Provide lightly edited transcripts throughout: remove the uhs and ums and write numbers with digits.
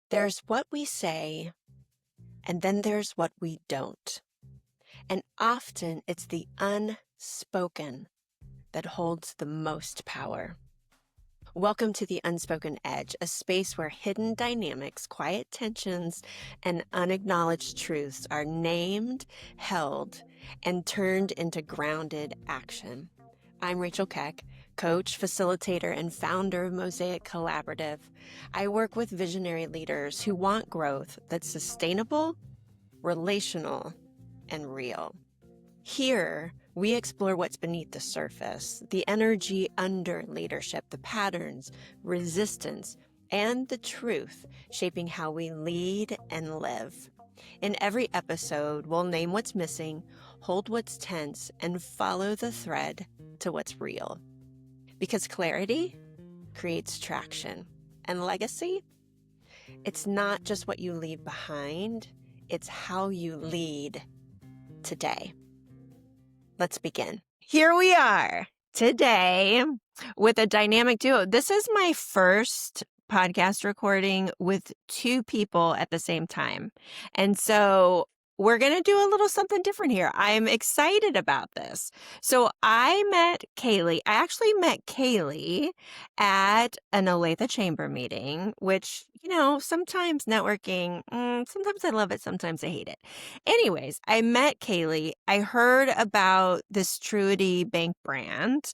There's what we say, and then there's what we don't. And often it's the unspoken that holds the most power. Welcome to the Unspoken Edge, a space where hidden dynamics, quiet tensions, and unacknowledged truths are named, held, and turned into grounded action. I'm Rachel Keck, coach, facilitator, and founder of Mosaic Collaborative. I work with visionary leaders who want growth that's sustainable, relational, and real. Here, we explore what's beneath the surface, the energy under leadership, the patterns, resistance, and the truth shaping how we lead and live. In every episode, we'll name what's missing, hold what's tense, and follow the thread to what's real. Because clarity creates traction, and legacy, it's not just what you leave behind, it's how you lead today. Let's begin. Here we are today with a dynamic duo. This is my first podcast recording with two people at the same time. And so we're going to do a little something different here. I'm excited about this. So I actually met Kaylee at an Olathe Chamber meeting, which, sometimes networking, sometimes I love it, sometimes I hate it. Anyways, I met Kaylee. I heard about this Truity Bank brand.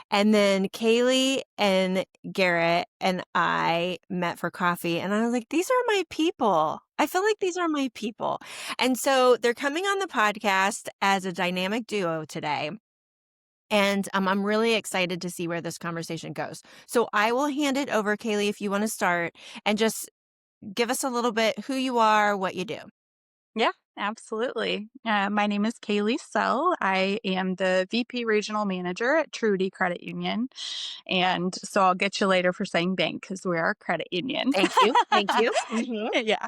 And then Kaylee and Garrett and I met for coffee. And I was like, these are my people. I feel like these are my people. And so they're coming on the podcast as a dynamic duo today. And I'm really excited to see where this conversation goes. So I will hand it over, Kaylee, if you want to start and just give us a little bit who you are, what you do. Yeah, absolutely. My name is Kaylee Sell. I am the VP Regional Manager at Truity Credit Union. And so I'll get you later for saying bank because we are a credit union. Thank you. Thank you. Yeah.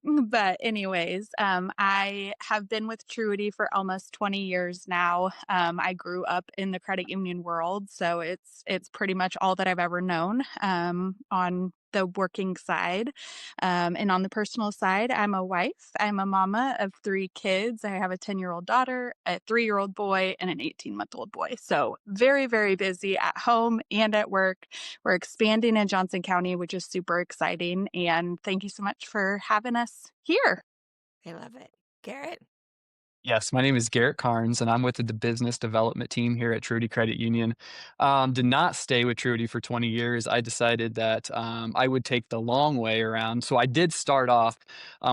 But anyways, I have been with Truity for almost 20 years now. I grew up in the credit union world, so it's pretty much all that I've ever known on the working side. And on the personal side, I'm a wife. I'm a mama of three kids. I have a 10-year-old daughter, a 3-year-old boy, and an 18-month-old boy. So very, very busy at home and at work. We're expanding in Johnson County, which is super exciting. And thank you so much for having us here. I love it. Garrett? Yes, my name is Garrett Carnes, and I'm with the business development team here at Truity Credit Union. Did not stay with Truity for 20 years. I decided that I would take the long way around. So I did start off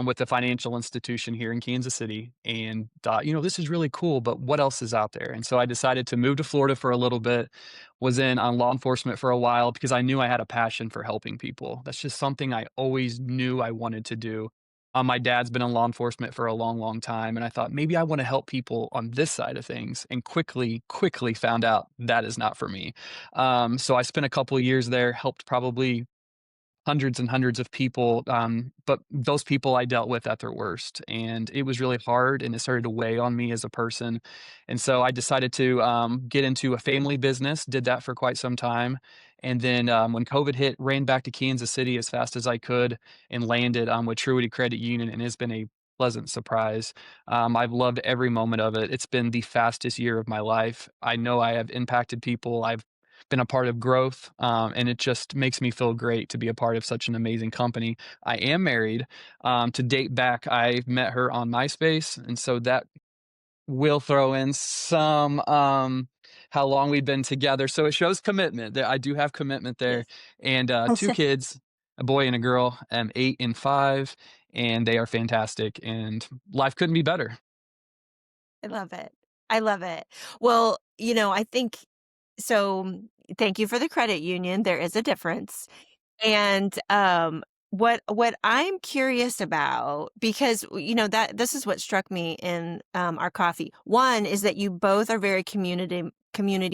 with a financial institution here in Kansas City and thought, this is really cool, but what else is out there? And so I decided to move to Florida for a little bit, was in on law enforcement for a while because I knew I had a passion for helping people. That's just something I always knew I wanted to do. My dad's been in law enforcement for a long, long time, and I thought maybe I want to help people on this side of things, and quickly found out that is not for me. So I spent a couple of years there, helped probably hundreds and hundreds of people, but those people I dealt with at their worst, and it was really hard, and it started to weigh on me as a person, and so I decided to get into a family business, did that for quite some time, and then when COVID hit, ran back to Kansas City as fast as I could and landed with Truity Credit Union, and it's been a pleasant surprise. I've loved every moment of it. It's been the fastest year of my life. I know I have impacted people. I've been a part of growth, and it just makes me feel great to be a part of such an amazing company. I am married. To date back, I met her on MySpace, and so that will throw in some how long we've been together. So it shows commitment. That I do have commitment there, Yes. and two kids, a boy and a girl, 8 and 5, and they are fantastic. And life couldn't be better. I love it. I love it. Well, I think so. Thank you for the credit union. There is a difference. And what I'm curious about, because that this is what struck me in our coffee. One is that you both are very community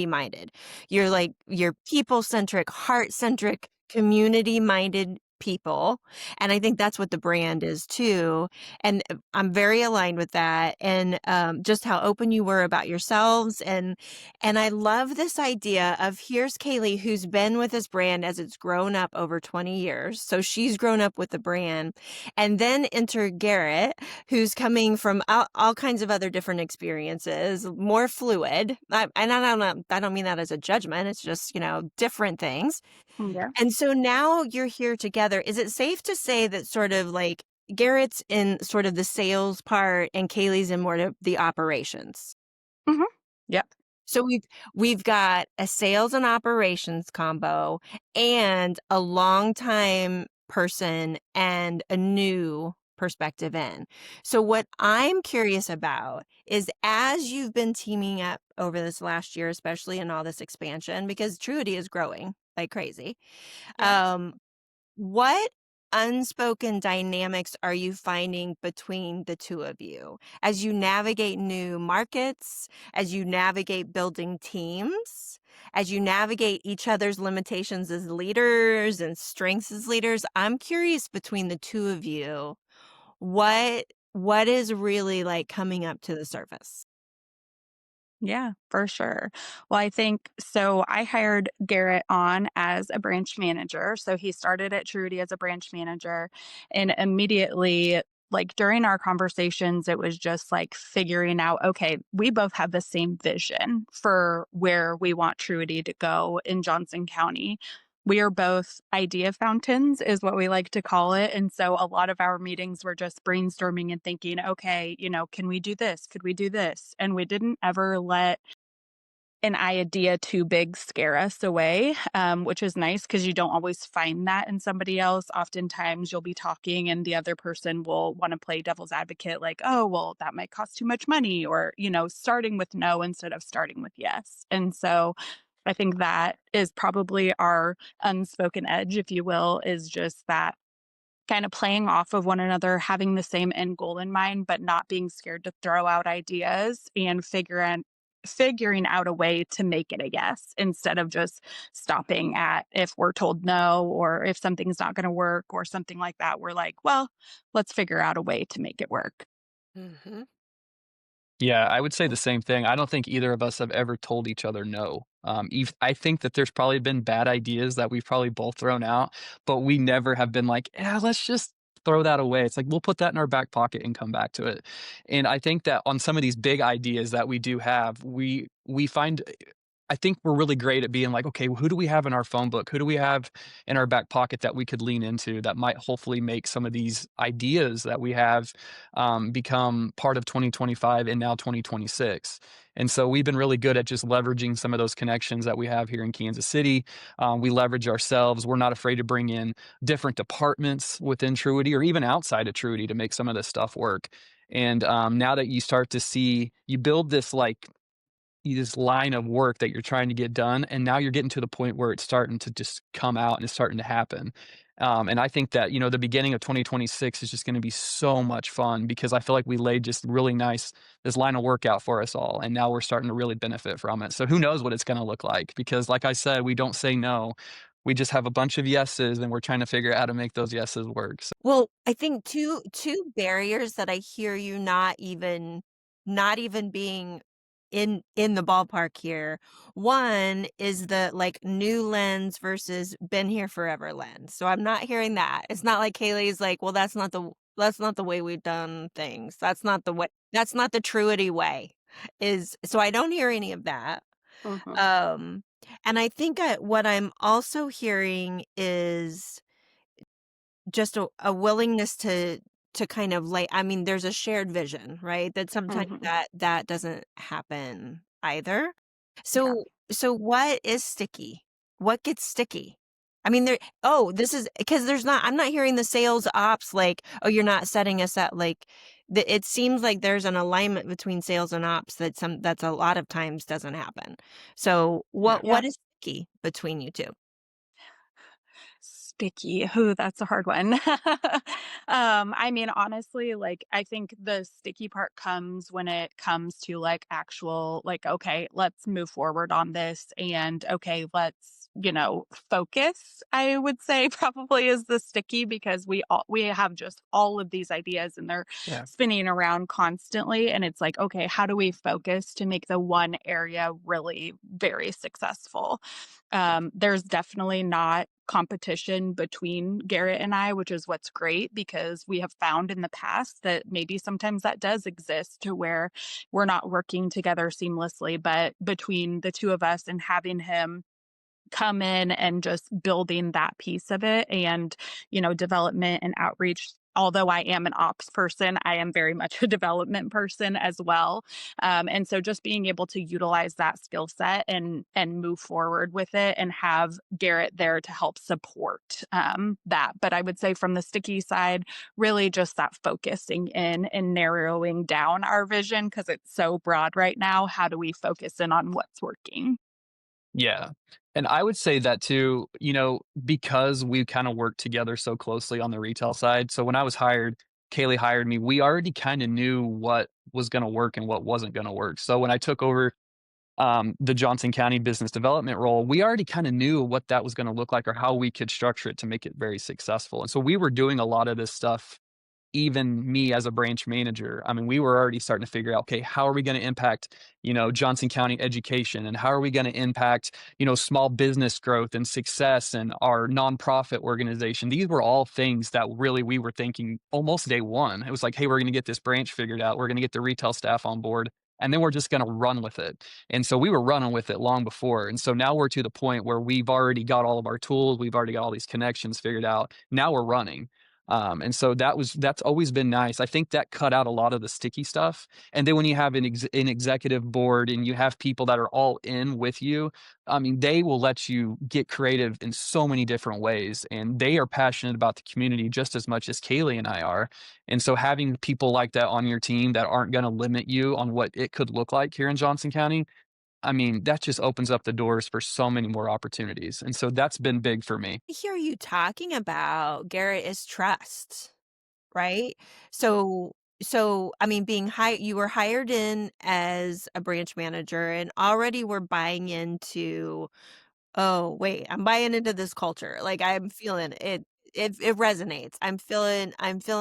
minded. You're people centric, heart centric, community minded people, and I think that's what the brand is too, and, I'm very aligned with that, and, just how open you were about yourselves, and I love this idea of here's Kaylee who's been with this brand as it's grown up over 20 years, so she's grown up with the brand, and then enter Garrett, who's coming from all kinds of other different experiences, more fluid, and I don't mean that as a judgment, it's just, different things, Yeah. and so now you're here together. Is it safe to say that sort of like Garrett's in sort of the sales part and Kaylee's in more of the operations? Mhm. Yep. So we've got a sales and operations combo and a longtime person and a new perspective in. So what I'm curious about is as you've been teaming up over this last year, especially in all this expansion, because Truity is growing like crazy. Yep. Um, what unspoken dynamics are you finding between the two of you as you navigate new markets, as you navigate building teams, as you navigate each other's limitations as leaders and strengths as leaders? I'm curious between the two of you, what is really like coming up to the surface? Yeah, for sure. Well, I think so. I hired Garrett on as a branch manager. So he started at Truity as a branch manager. And immediately, like during our conversations, it was just like figuring out okay, we both have the same vision for where we want Truity to go in Johnson County. We are both idea fountains, is what we like to call it. And so a lot of our meetings were just brainstorming and thinking, okay, can we do this? Could we do this? And we didn't ever let an idea too big scare us away, which is nice because you don't always find that in somebody else. Oftentimes you'll be talking and the other person will want to play devil's advocate, like, oh, well, that might cost too much money, or, starting with no instead of starting with yes. And so I think that is probably our unspoken edge, if you will, is just that kind of playing off of one another, having the same end goal in mind, but not being scared to throw out ideas and figuring out a way to make it a yes instead of just stopping at if we're told no or if something's not going to work or something like that. We're like, well, let's figure out a way to make it work. Mhm. Yeah, I would say the same thing. I don't think either of us have ever told each other no. I think that there's probably been bad ideas that we've probably both thrown out, but we never have been like, yeah, let's just throw that away. It's like we'll put that in our back pocket and come back to it. And I think that on some of these big ideas that we do have, we find I think we're really great at being like, okay, well, who do we have in our phone book? Who do we have in our back pocket that we could lean into that might hopefully make some of these ideas that we have become part of 2025 and now 2026. And so we've been really good at just leveraging some of those connections that we have here in Kansas City. We leverage ourselves. We're not afraid to bring in different departments within Truity or even outside of Truity to make some of this stuff work. And now that you start to see, you build this line of work that you're trying to get done, and now you're getting to the point where it's starting to just come out and it's starting to happen. And I think that, the beginning of 2026 is just going to be so much fun because I feel like we laid just really nice this line of work out for us all, and now we're starting to really benefit from it. So who knows what it's going to look like? Because, like I said, we don't say no. We just have a bunch of yeses, and we're trying to figure out how to make those yeses work. So, Well, I think two barriers that I hear you not even being in the ballpark here. One is the like new lens versus been here forever lens. So I'm not hearing that. It's not like Kaylee's like, well, that's not the way we've done things. That's not the Truity way. Is so I don't hear any of that. Mhm. Um and I think what I'm also hearing is just a willingness to kind of like I mean, there's a shared vision, right? That sometimes Mhm. that doesn't happen either. Yeah. So what is sticky? What gets sticky? I mean, this is because I'm not hearing the sales ops like, oh, you're not setting us up like it seems like there's an alignment between sales and ops that's a lot of times doesn't happen. So Yeah. what is sticky between you two? Sticky. Ooh, that's a hard one. I mean, honestly, like, I think the sticky part comes when it comes to like actual, like, okay, let's move forward on this. And okay, let's focus, I would say probably is the sticky, because we have just all of these ideas and they're Yeah. spinning around constantly. And it's like, okay, how do we focus to make the one area really very successful? There's definitely not competition between Garrett and I, which is what's great, because we have found in the past that maybe sometimes that does exist, to where we're not working together seamlessly. But between the two of us and having him come in and just building that piece of it, and development and outreach, although I am an ops person, I am very much a development person as well. And so just being able to utilize that skill set and move forward with it, and have Garrett there to help support that. But I would say from the sticky side, really just that focusing in and narrowing down our vision, because it's so broad right now. How do we focus in on what's working? Yeah. And I would say that too, because we kind of worked together so closely on the retail side. So when I was hired, Kaylee hired me, we already kind of knew what was going to work and what wasn't going to work. So when I took over the Johnson County business development role, we already kind of knew what that was going to look like or how we could structure it to make it very successful. And so we were doing a lot of this stuff, even me as a branch manager. I mean, we were already starting to figure out, okay, how are we going to impact, Johnson County education, and how are we going to impact, small business growth and success and our nonprofit organization. These were all things that really we were thinking almost day one. It was like, hey, we're going to get this branch figured out. We're going to get the retail staff on board. And then we're just going to run with it. And so we were running with it long before. And so now we're to the point where we've already got all of our tools. We've already got all these connections figured out. Now we're running. And so that's always been nice. I think that cut out a lot of the sticky stuff. And then when you have an executive board and you have people that are all in with you, I mean, they will let you get creative in so many different ways, and they are passionate about the community just as much as Kaylee and I are. And so having people like that on your team that aren't going to limit you on what it could look like here in Johnson County, I mean, that just opens up the doors for so many more opportunities. And so that's been big for me. Hear you talking about Garrett is trust, right? So I mean, being hired, you were hired in as a branch manager and already were buying into, oh, wait, I'm buying into this culture. Like I'm feeling it. It resonates. I'm feeling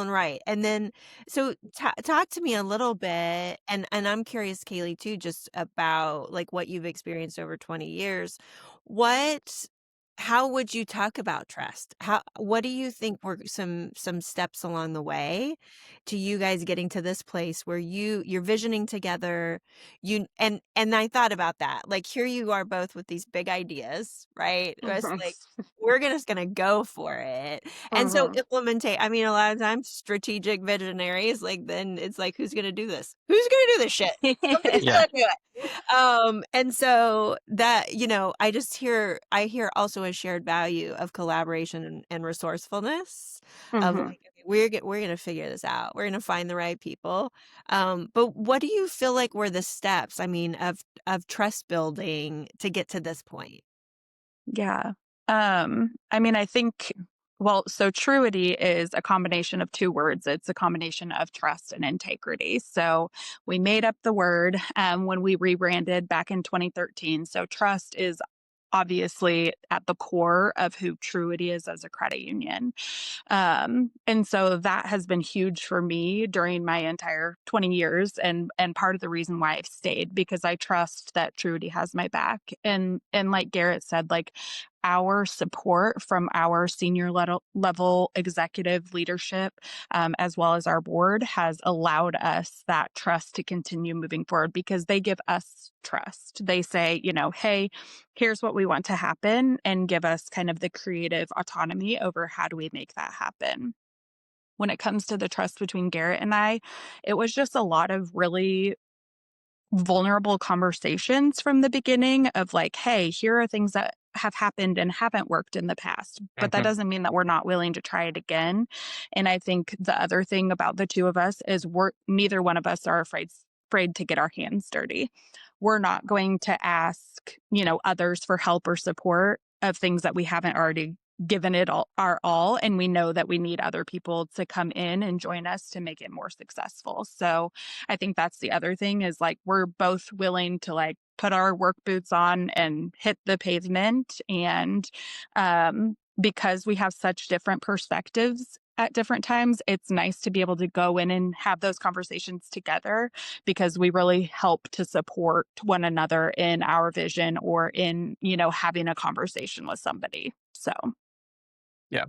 right. And then so talk to me a little bit, and I'm curious, Kaylee, too, just about like what you've experienced over 20 years. What how would you talk about trust? What do you think were some steps along the way to you guys getting to this place where you're visioning together, and I thought about that. Like here you are both with these big ideas, right? It's Mhm. like we're just gonna go for it. And so Mhm. implementate, I mean, a lot of times strategic visionaries, like then it's like, who's gonna do this? Who's gonna do this shit? Somebody's Yeah. gonna do it. And so that, I hear also a shared value of collaboration and resourcefulness of Mhm. like, okay, we're gonna figure this out. We're gonna find the right people. But what do you feel like were the steps, I mean, of trust building to get to this point? Yeah. I mean, I think, well, so Truity is a combination of two words. It's a combination of trust and integrity. So we made up the word when we rebranded back in 2013. So trust is obviously at the core of who Truity is as a credit union. And so that has been huge for me during my entire 20 years, and part of the reason why I've stayed, because I trust that Truity has my back. And like Garrett said, like our support from our senior level executive leadership, as well as our board, has allowed us that trust to continue moving forward, because they give us trust. They say, hey, here's what we want to happen, and give us kind of the creative autonomy over how do we make that happen. When it comes to the trust between Garrett and I, it was just a lot of really vulnerable conversations from the beginning of like, hey, here are things that have happened and haven't worked in the past, but that Mhm. doesn't mean that we're not willing to try it again. And I think the other thing about the two of us is we're neither one of us are afraid to get our hands dirty. We're not going to ask, others for help or support of things that we haven't already given it all our all, and we know that we need other people to come in and join us to make it more successful. So I think that's the other thing is like we're both willing to like put our work boots on and hit the pavement. And because we have such different perspectives at different times, it's nice to be able to go in and have those conversations together because we really help to support one another in our vision or in, having a conversation with somebody. So, Yeah.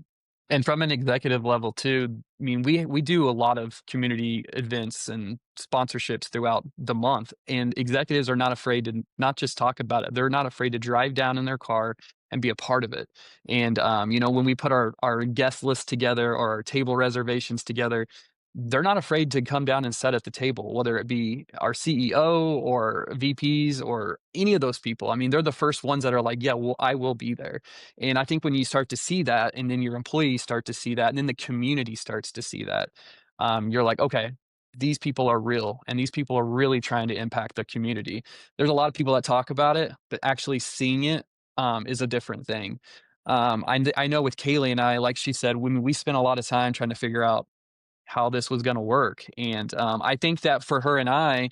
And from an executive level too, I mean, we do a lot of community events and sponsorships throughout the month, and executives are not afraid to not just talk about it. They're not afraid to drive down in their car and be a part of it. And when we put our guest list together or our table reservations together, they're not afraid to come down and sit at the table, whether it be our CEO or VPs or any of those people. I mean, they're the first ones that are like, yeah, well, I will be there. And I think when you start to see that, and then your employees start to see that, and then the community starts to see that, you're like, okay, these people are real, and these people are really trying to impact the community. There's a lot of people that talk about it, but actually seeing it is a different thing. I know with Kaylee and I, like she said, when we spent a lot of time trying to figure out how this was going to work. And I think that for her and I,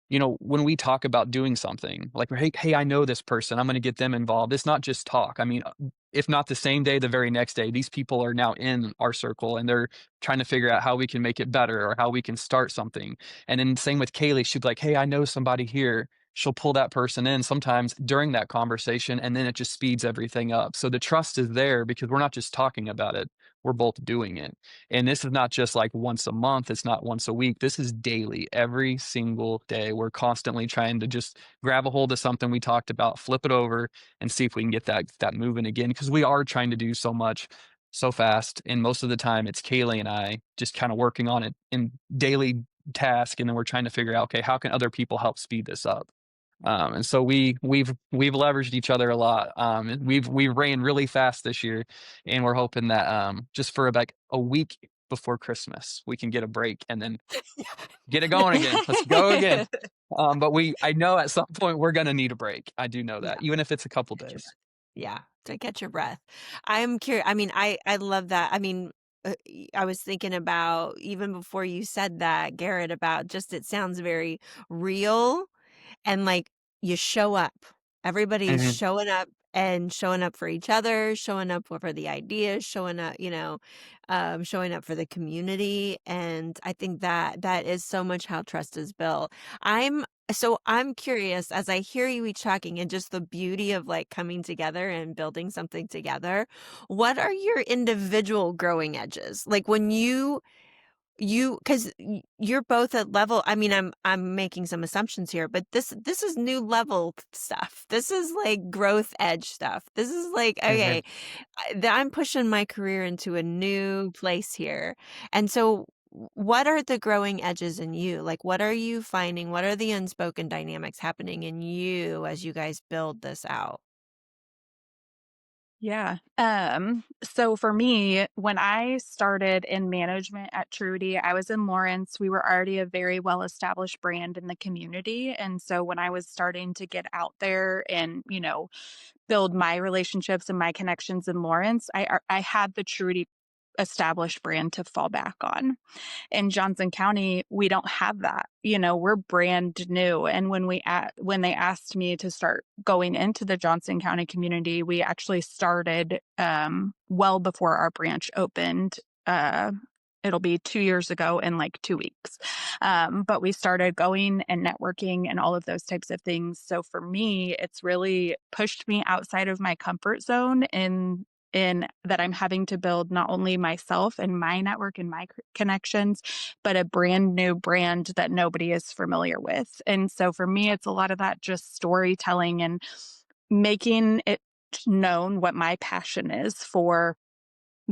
when we talk about doing something like, hey, I know this person, I'm going to get them involved. It's not just talk. I mean, if not the same day, the very next day, these people are now in our circle and they're trying to figure out how we can make it better or how we can start something. And then same with Kaylee, she'd be like, hey, I know somebody here. She'll pull that person in sometimes during that conversation, and then it just speeds everything up. So the trust is there because we're not just talking about it, we're both doing it. And this is not just like once a month, it's not once a week. This is daily, every single day. We're constantly trying to just grab a hold of something we talked about, flip it over, and see if we can get that moving again. Because we are trying to do so much so fast. And most of the time it's Kaylee and I just kind of working on it in daily task. And then we're trying to figure out, okay, how can other people help speed this up? And so we've leveraged each other a lot. And we've ran really fast this year, and we're hoping that just for like a week before Christmas we can get a break and then get it going again. Let's go again. But I know at some point we're gonna need a break. I do know Yeah. that, even if it's a couple Catch your days. breath. Yeah, to catch your breath. I'm curious. I mean, I love that. I mean, I was thinking about even before you said that, Garrett, about just it sounds very real and like you show up. Everybody's Hmm. showing up and showing up for each other, showing up for the ideas, showing up, showing up for the community. And I think that that is so much how trust is built. I'm curious as I hear you each talking and just the beauty of like coming together and building something together. What are your individual growing edges? Like when because you're both at level. I mean, I'm making some assumptions here, but this is new level stuff. This is like growth edge stuff. This is like, Hmm. okay, I'm pushing my career into a new place here. And so what are the growing edges in you? Like, what are you finding? What are the unspoken dynamics happening in you as you guys build this out? yeah. So for me, when I started in management at Truity, I was in Lawrence. We were already a very well established brand in the community. And so when I was starting to get out there and, build my relationships and my connections in Lawrence, I had the Truity established brand to fall back on. In Johnson County, we don't have that. We're brand new. And when they asked me to start going into the Johnson County community, we actually started well before our branch opened. It'll be 2 years ago in like 2 weeks. But we started going and networking and all of those types of things. So for me, it's really pushed me outside of my comfort zone in that I'm having to build not only myself and my network and my connections, but a brand new brand that nobody is familiar with. And so for me, it's a lot of that just storytelling and making it known what my passion is for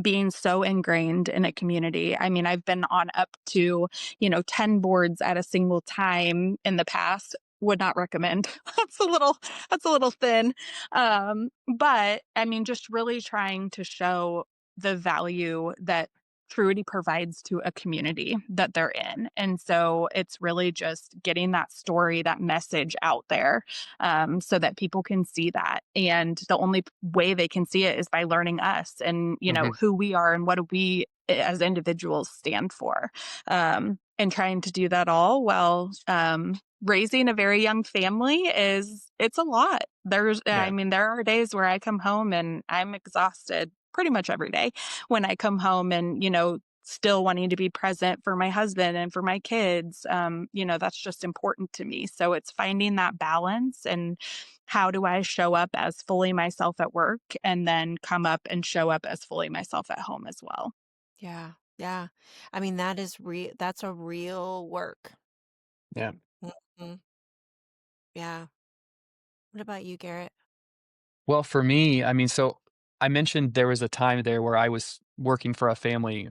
being so ingrained in a community. I mean, I've been on up to, 10 boards at a single time in the past. Would not recommend. That's a little thin. But I mean, just really trying to show the value that Truity provides to a community that they're in. And so it's really just getting that story, that message out there, so that people can see that. And the only way they can see it is by learning us and, Mhm. who we are and what do we as individuals stand for. And trying to do that all while raising a very young family it's a lot. I Yeah. mean, there are days where I come home and I'm exhausted pretty much every day when I come home and, still wanting to be present for my husband and for my kids. That's just important to me. So it's finding that balance and how do I show up as fully myself at work and then come up and show up as fully myself at home as well. Yeah. Yeah. I mean, that is that's a real work. Yeah. Mhm. Yeah. What about you, Garrett? Well, for me, I mean, so I mentioned there was a time there where I was working for a family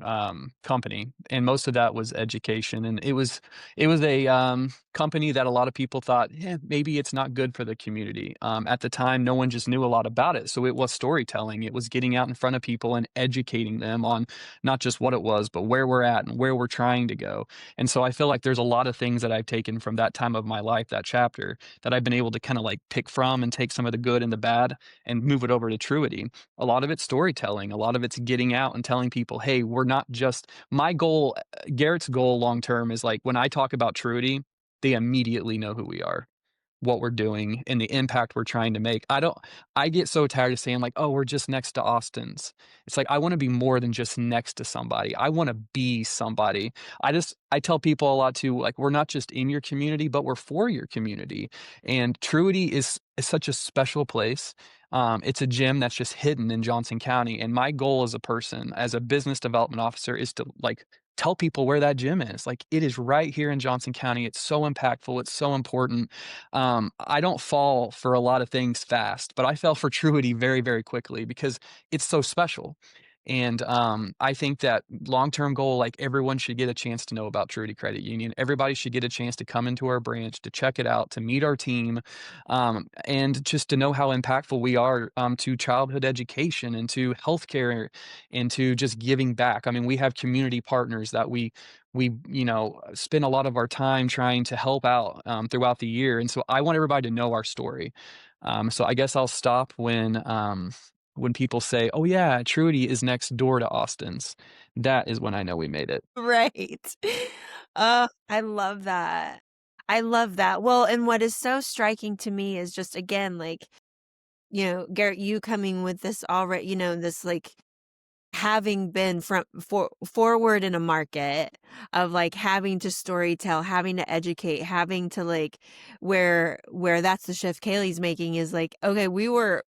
company, and most of that was education, and it was a company that a lot of people thought, yeah, maybe it's not good for the community. At the time, no one just knew a lot about it, so it was storytelling. It was getting out in front of people and educating them on not just what it was, but where we're at and where we're trying to go. And so I feel like there's a lot of things that I've taken from that time of my life, that chapter, that I've been able to kind of like pick from and take some of the good and the bad and move it over to Truity. A lot of it's storytelling. A lot of it's getting out and telling people, hey, we're not just my goal. Garrett's goal long term is like when I talk about Truity, they immediately know who we are, what we're doing, and the impact we're trying to make. I get so tired of saying like, "Oh, we're just next to Austin's." It's like I wanna be more than just next to somebody. I wanna be somebody. I tell people a lot too, like, we're not just in your community, but we're for your community. And Truity is such a special place. It's a gym that's just hidden in Johnson County, and my goal as a person, as a business development officer, is to, like, tell people where that gym is. Like, it is right here in Johnson County. It's so impactful. It's so important. I don't fall for a lot of things fast, but I fell for Truity very, very quickly because it's so special. And I think that long-term goal, like everyone should get a chance to know about Truity Credit Union. Everybody should get a chance to come into our branch, to check it out, to meet our team, and just to know how impactful we are to childhood education and to healthcare and to just giving back. I mean, we have community partners that we spend a lot of our time trying to help out throughout the year, and so I want everybody to know our story. So I guess I'll stop when people say, "Oh yeah, Truity is next door to Austin's." That is when I know we made it. Right. I love that. I love that. Well, and what is so striking to me is just again, like, Garrett, you coming with this already, this like having been forward in a market of like having to storytell, having to educate, having to like where that's the shift Kaylee's making is like, okay,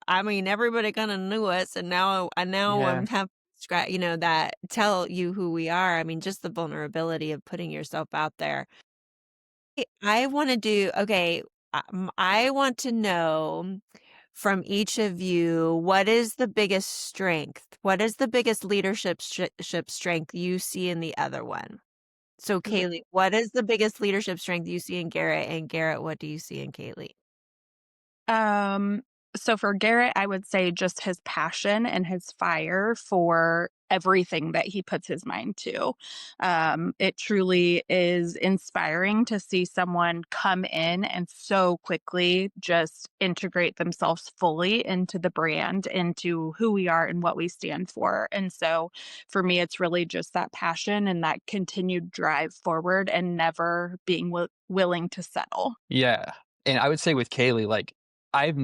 I mean, everybody kind of knew us and now Yeah. I'm have that tell you who we are. I mean, just the vulnerability of putting yourself out there. I want to do okay. I want to know from each of you, what is the biggest strength? What is the biggest leadership ship strength you see in the other one? So, Kaylee, what is the biggest leadership strength you see in Garrett? And Garrett, what do you see in Kaylee? Um, so for Garrett, I would say just his passion and his fire for everything that he puts his mind to. It truly is inspiring to see someone come in and so quickly just integrate themselves fully into the brand, into who we are and what we stand for. And so for me, it's really just that passion and that continued drive forward and never being willing to settle. Yeah, and I would say with Kaylee, like, I've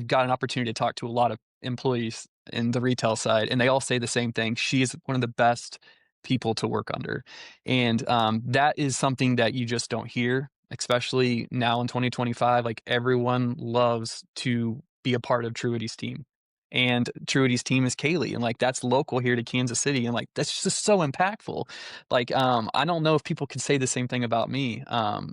got an opportunity to talk to a lot of employees in the retail side, and they all say the same thing. She is one of the best people to work under, and, that is something that you just don't hear, especially now in 2025. Like, everyone loves to be a part of Truity's team, and Truity's team is Kaylee, and, like, that's local here to Kansas City, and, like, that's just so impactful. Like, I don't know if people could say the same thing about me,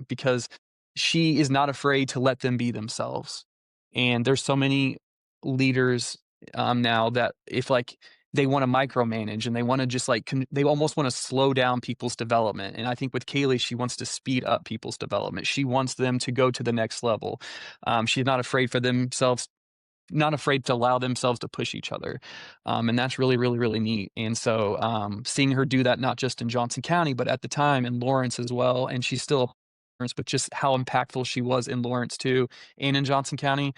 because she is not afraid to let them be themselves. And there's so many leaders now that if like they want to micromanage and they want to just like they almost want to slow down people's development. And I think with Kaylee, she wants to speed up people's development. She wants them to go to the next level. She's not afraid for themselves not afraid to allow themselves to push each other. And that's really, really, really neat. And so seeing her do that, not just in Johnson County, but at the time in Lawrence as well. And she's still Lawrence, but just how impactful she was in Lawrence too, and in Johnson County,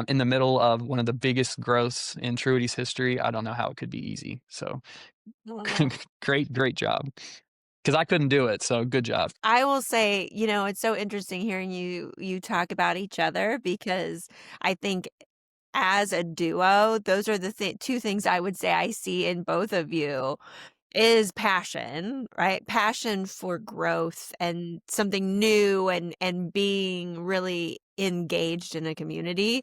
in the middle of one of the biggest growths in Truity's history. I don't know how it could be easy. So Aw. great, great job. Because I couldn't do it. So good job. I will say, it's so interesting hearing you talk about each other because I think as a duo, those are the 2 things I would say I see in both of you is passion, right? Passion for growth and something new and being really engaged in a community.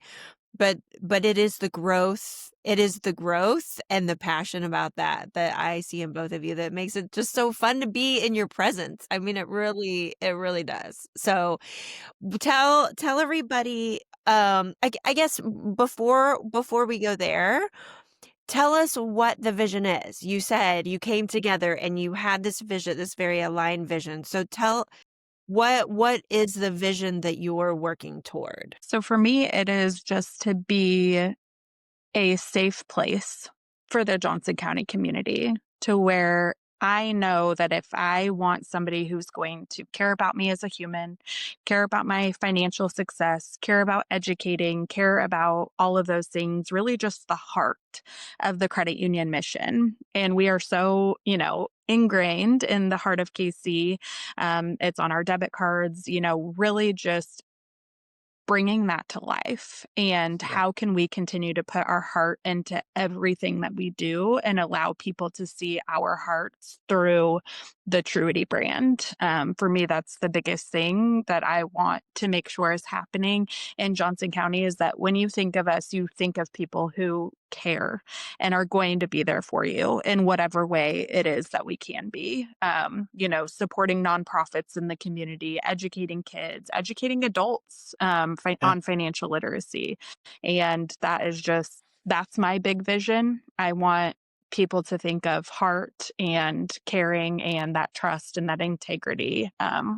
But it is the growth and the passion about that I see in both of you that makes it just so fun to be in your presence. I mean, it really does. So tell everybody, I guess before we go there, tell us what the vision is. You said you came together and you had this vision, this very aligned vision. So tell what is the vision that you're working toward? So for me, it is just to be a safe place for the Johnson County community to where I know that if I want somebody who's going to care about me as a human, care about my financial success, care about educating, care about all of those things, really just the heart of the credit union mission. And we are so, ingrained in the heart of KC. It's on our debit cards, really just bringing that to life and Yeah. how can we continue to put our heart into everything that we do and allow people to see our hearts through the Truity brand. For me, that's the biggest thing that I want to make sure is happening in Johnson County is that when you think of us, you think of people who care and are going to be there for you in whatever way it is that we can be. Supporting nonprofits in the community, educating kids, educating adults Yeah. on financial literacy. And that's my big vision. I want people to think of heart and caring and that trust and that integrity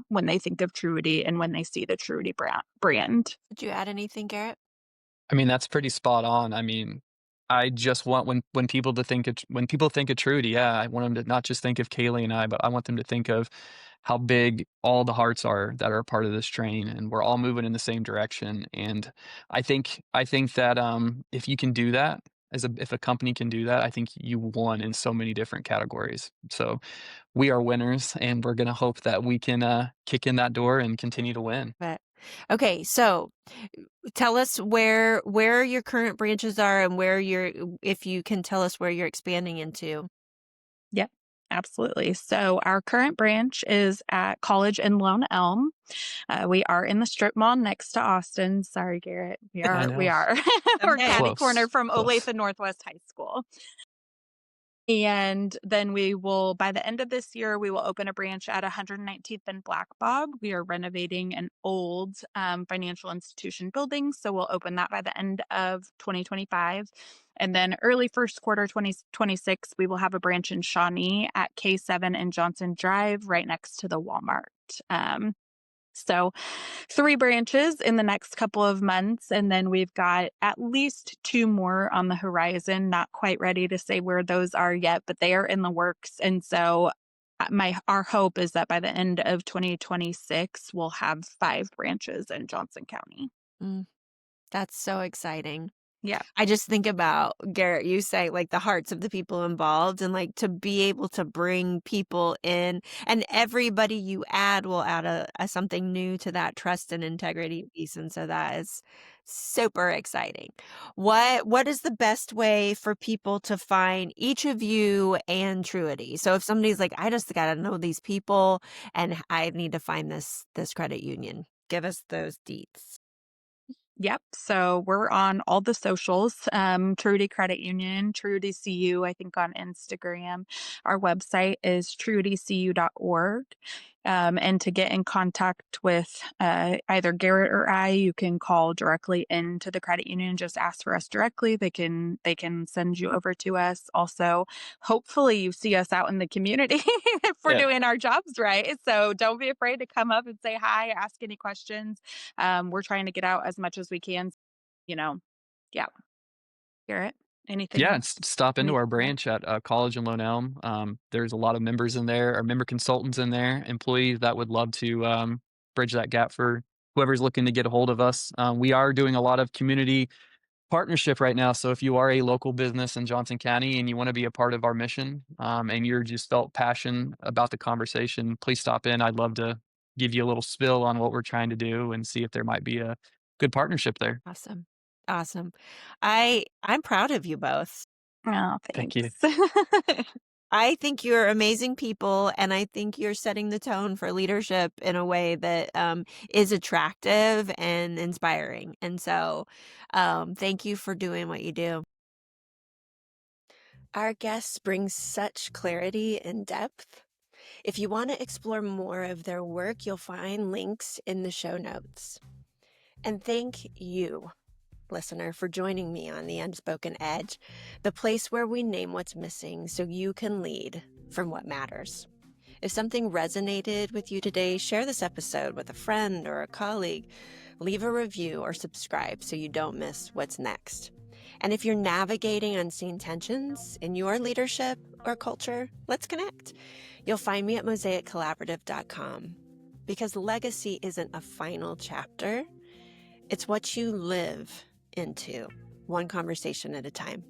when they think of Truity and when they see the Truity brand. Did you add anything, Garrett? I mean, that's pretty spot on. I mean, I just want when people to think of when people think of Trudy, yeah, I want them to not just think of Kaylee and I, but I want them to think of how big all the hearts are that are a part of this train, and we're all moving in the same direction. And I think that if you can do that, if a company can do that, I think you won in so many different categories. So we are winners, and we're gonna hope that we can kick in that door and continue to win. But okay, so tell us where your current branches are and if you can tell us where you're expanding into. Yep, absolutely. So our current branch is at College in Lone Elm. We are in the strip mall next to Austin. Sorry, Garrett. We I are. We know. are. We're Okay. catty corner Close, from Olathe close. Northwest High School. And then we will, by the end of this year, we will open a branch at 119th and Black Bog. We are renovating an old financial institution building. So we'll open that by the end of 2025. And then early first quarter 2026, we will have a branch in Shawnee at K7 and Johnson Drive, right next to the Walmart. So 3 branches in the next couple of months, and then we've got at least 2 more on the horizon. Not quite ready to say where those are yet, but they are in the works. And so our hope is that by the end of 2026, we'll have 5 branches in Johnson County. Mm, that's so exciting. Yeah. I just think about, Garrett, you say like the hearts of the people involved and like to be able to bring people in and everybody you add will add a something new to that trust and integrity piece. And so that is super exciting. What is the best way for people to find each of you and Truity? So if somebody's like, I just gotta know these people and I need to find this credit union, give us those deets. Yep. So we're on all the socials, Truity Credit Union, Truity CU, I think on Instagram. Our website is truitycu.org. And to get in contact with either Garrett or I, you can call directly into the credit union. Just ask for us directly. They can send you over to us. Also, hopefully, you see us out in the community if we're Yeah. doing our jobs right. So don't be afraid to come up and say hi, ask any questions. We're trying to get out as much as we can, you know, Yeah. Garrett, Yeah, anything? and stop into our Yeah. branch at College in Lone Elm. There's a lot of members in there, or member consultants in there, employees that would love to bridge that gap for whoever's looking to get a hold of us. We are doing a lot of community partnership right now. So if you are a local business in Johnson County and you want to be a part of our mission, and you're just felt passion about the conversation, please stop in. I'd love to give you a little spill on what we're trying to do and see if there might be a good partnership there. Awesome. Awesome. I'm proud of you both. Oh, Thank you. thanks. I think you're amazing people, and I think you're setting the tone for leadership in a way that is attractive and inspiring. And so, thank you for doing what you do. Our guests bring such clarity and depth. If you want to explore more of their work, you'll find links in the show notes. And thank you, listener, for joining me on the Unspoken Edge, the place where we name what's missing so you can lead from what matters. If something resonated with you today, share this episode with a friend or a colleague. Leave a review or subscribe so you don't miss what's next. And if you're navigating unseen tensions in your leadership or culture, let's connect. You'll find me at mosaiccollaborative.com, because legacy isn't a final chapter. It's what you live into, one conversation at a time.